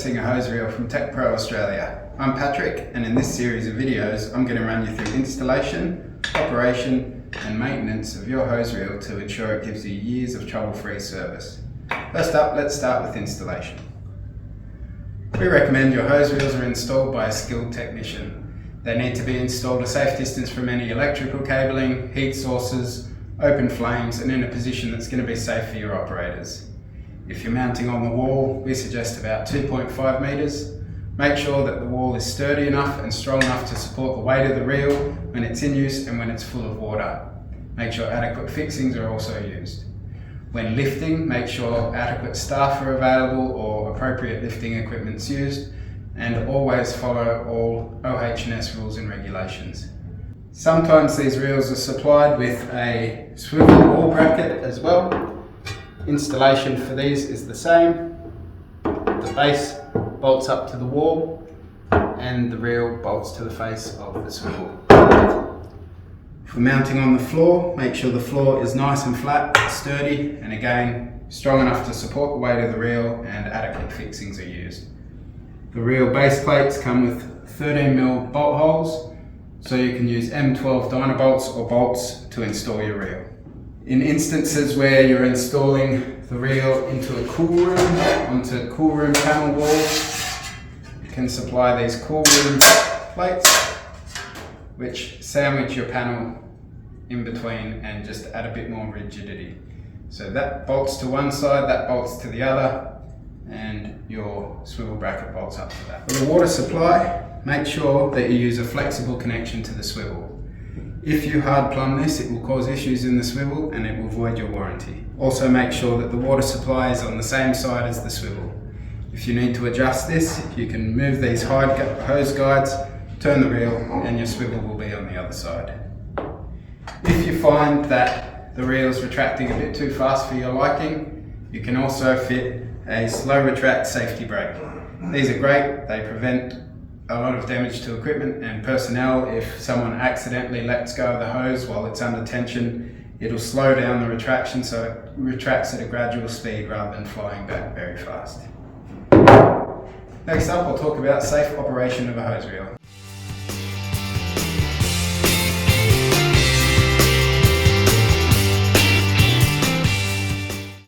purchasing a hose reel from Tecpro Australia. I'm Patrick, and in this series of videos I'm going to run you through installation, operation and maintenance of your hose reel to ensure it gives you years of trouble-free service. First up, let's start with installation. We recommend your hose reels are installed by a skilled technician. They need to be installed a safe distance from any electrical cabling, heat sources, open flames, and in a position that's going to be safe for your operators. If you're mounting on the wall, we suggest about 2.5 metres. Make sure that the wall is sturdy enough and strong enough to support the weight of the reel when it's in use and when it's full of water. Make sure adequate fixings are also used. When lifting, make sure adequate staff are available or appropriate lifting equipment's used, and always follow all OH&S rules and regulations. Sometimes these reels are supplied with a swivel wall bracket as well. Installation for these is the same. The base bolts up to the wall and the reel bolts to the face of the swivel. For mounting on the floor, make sure the floor is nice and flat, sturdy, and again strong enough to support the weight of the reel and adequate fixings are used. The reel base plates come with 13mm bolt holes, so you can use M12 dyno bolts or bolts to install your reel. In instances where you're installing the reel into a cool room, onto cool room panel walls, you can supply these cool room plates which sandwich your panel in between and just add a bit more rigidity. So that bolts to one side, that bolts to the other, and your swivel bracket bolts up to that. For the water supply, make sure that you use a flexible connection to the swivel. If you hard plumb this, it will cause issues in the swivel and it will void your warranty. Also make sure that the water supply is on the same side as the swivel. If you need to adjust this, you can move these hose guides, turn the reel, and your swivel will be on the other side. If you find that the reel is retracting a bit too fast for your liking, you can also fit a slow retract safety brake. These are great, they prevent a lot of damage to equipment and personnel. If someone accidentally lets go of the hose while it's under tension, it'll slow down the retraction so it retracts at a gradual speed rather than flying back very fast. Next up, I'll talk about safe operation of a hose reel.